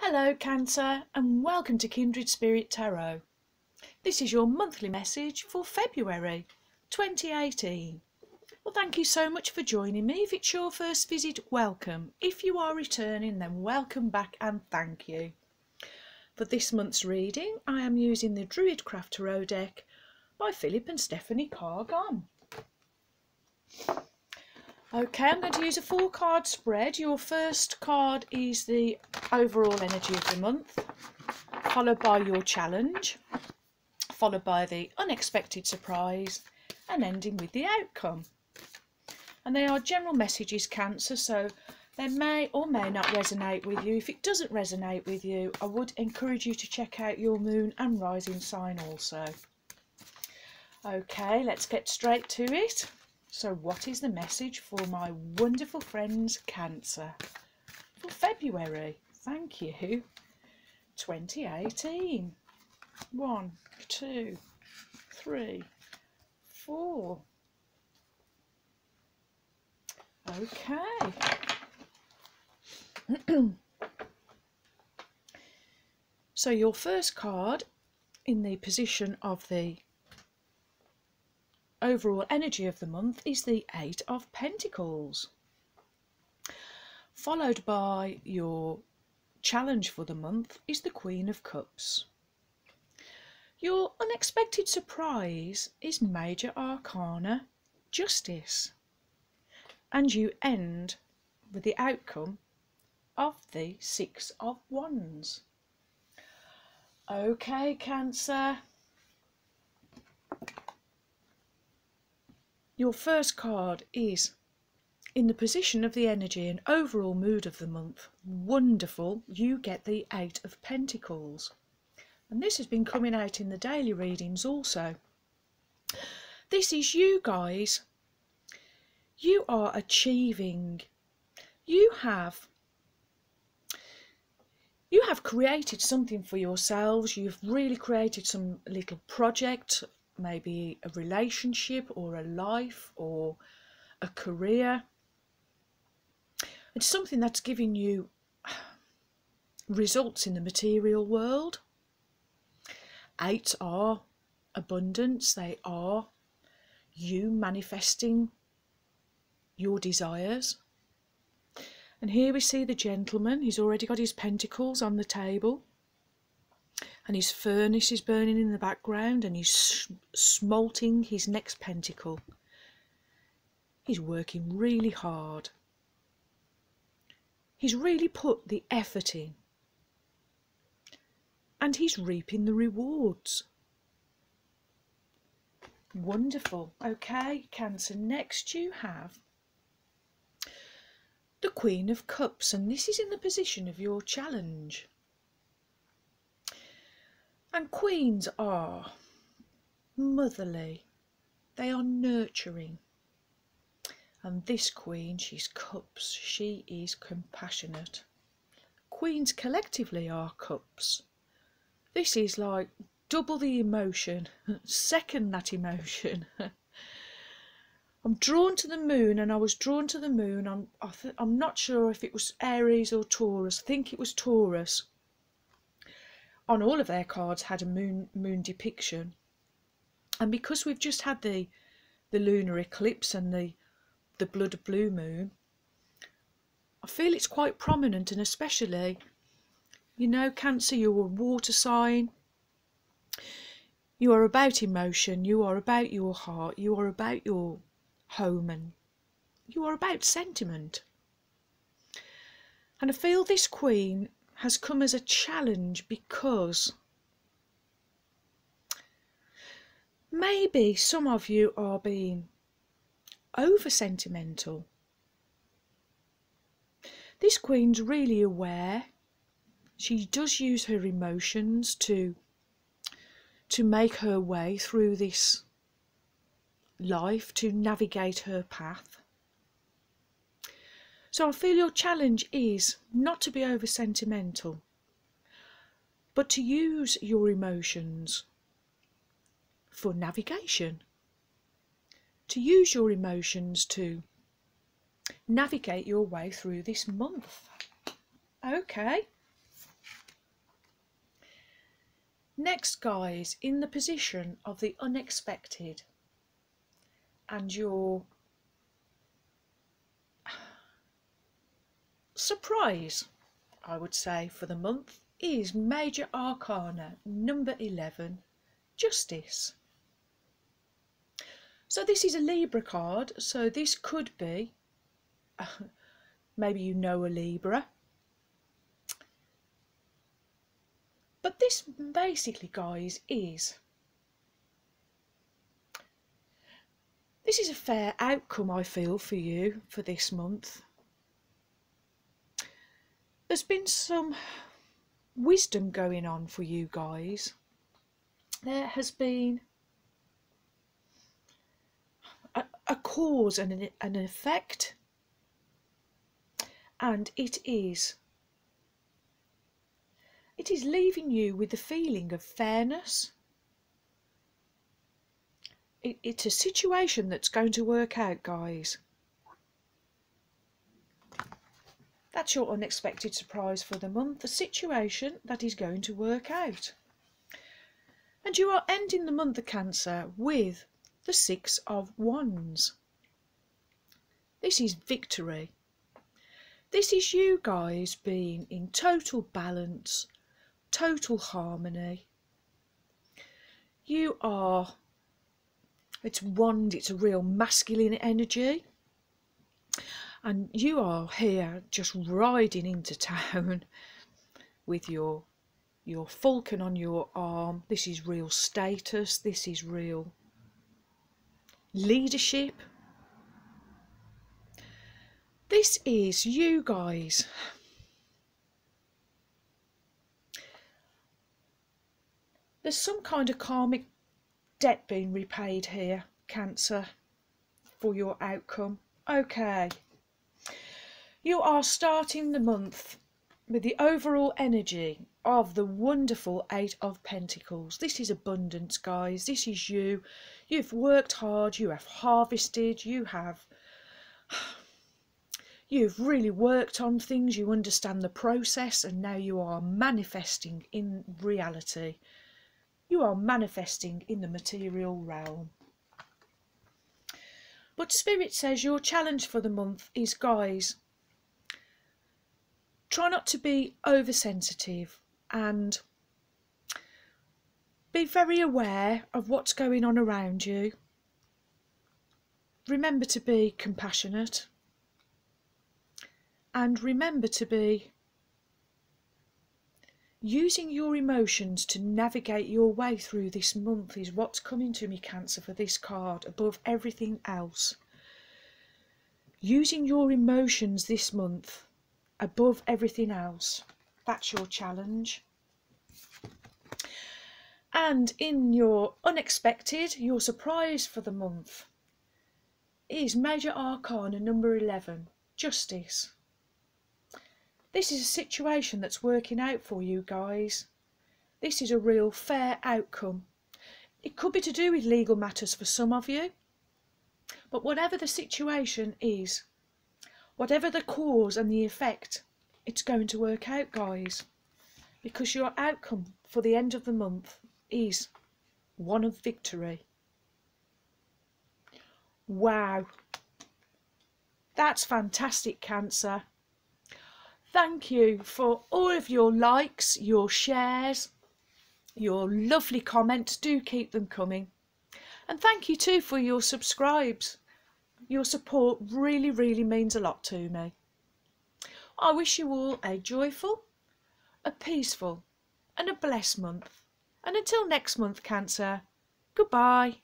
Hello Cancer and welcome to Kindred Spirit Tarot. This is your monthly message for February 2018. Well, thank you so much for joining me. If it's your first visit, welcome. If you are returning, then welcome back and thank you. For this month's reading, I am using the Druidcraft Tarot deck by Philip and Stephanie Carr-Gomm. Okay, I'm going to use a 4-card spread. Your first card is the overall energy of the month, followed by your challenge, followed by the unexpected surprise, and ending with the outcome. And they are general messages, Cancer, so they may or may not resonate with you. If it doesn't resonate with you, I would encourage you to check out your moon and rising sign also. Okay, let's get straight to it. So what is the message for my wonderful friends Cancer for February? Thank you. 2018. 1, 2, 3, 4. Okay. So your first card in the position of the overall energy of the month is the 8 of Pentacles, followed by your challenge for the month is the Queen of Cups. Your unexpected surprise is Major Arcana Justice, and you end with the outcome of the 6 of Wands. Okay, Cancer. Your first card is in the position of the energy and overall mood of the month. Wonderful. You get the 8 of Pentacles. And this has been coming out in the daily readings also. This is you guys. You are achieving. You have created something for yourselves. You've really created some little project, maybe a relationship or a life or a career. It's something that's giving you results in the material world. 8 are abundance. They are you manifesting your desires. And here we see the gentleman. He's already got his pentacles on the table, and his furnace is burning in the background, and he's smolting his next pentacle. He's working really hard. He's really put the effort in, and he's reaping the rewards. Wonderful. Okay, Cancer, next you have the Queen of Cups, and this is in the position of your challenge. And queens are motherly, they are nurturing. And this queen, she's cups, she is compassionate. Queens collectively are cups. This is like double the emotion, second that emotion. I'm drawn to the moon, and I was drawn to the moon. I'm not sure if it was Aries or Taurus. I think it was Taurus. On all of their cards had a moon depiction. And because we've just had the lunar eclipse and the blood blue moon, I feel it's quite prominent. And especially, you know, Cancer, you're a water sign. You are about emotion, you are about your heart, you are about your home, and you are about sentiment. And I feel this queen has come as a challenge because maybe some of you are being over sentimental. This queen's really aware. She does use her emotions to make her way through this life, to navigate her path. So I feel your challenge is not to be over sentimental, but to use your emotions for navigation. To use your emotions to navigate your way through this month. Okay. Next, guys, in the position of the unexpected, and your surprise, I would say, for the month is Major Arcana number 11, Justice. So this is a Libra card, so this could be, maybe you know a Libra. But this basically, guys, this is a fair outcome, I feel, for you for this month. There's been some wisdom going on for you guys. There has been a cause and an effect, and it is leaving you with the feeling of fairness. It's a situation that's going to work out, guys. That's your unexpected surprise for the month, a situation that is going to work out. And you are ending the month of Cancer with the Six of Wands. This is victory. This is you guys being in total balance, total harmony. You are, it's wand, it's a real masculine energy. And you are here just riding into town with your falcon on your arm. This is real status. This is real leadership. This is you guys. There's some kind of karmic debt being repaid here, Cancer, for your outcome. Okay. You are starting the month with the overall energy of the wonderful Eight of Pentacles. This is abundance, guys. This is you. You've worked hard. You have harvested. You've really worked on things. You understand the process, and now you are manifesting in reality. You are manifesting in the material realm. But Spirit says your challenge for the month is, guys, try not to be oversensitive and be very aware of what's going on around you. Remember to be compassionate, and remember to be using your emotions to navigate your way through this month is what's coming to me, Cancer, for this card above everything else. Using your emotions this month above everything else. That's your challenge. And in your unexpected, your surprise for the month is Major Arcana number 11, Justice. This is a situation that's working out for you guys. This is a real fair outcome. It could be to do with legal matters for some of you, but whatever the situation is, whatever the cause and the effect, it's going to work out, guys, because your outcome for the end of the month is one of victory. Wow, that's fantastic, Cancer. Thank you for all of your likes, your shares, your lovely comments. Do keep them coming. And thank you too for your subscribes. Your support really, really means a lot to me. I wish you all a joyful, a peaceful and a blessed month. And until next month, Cancer, goodbye.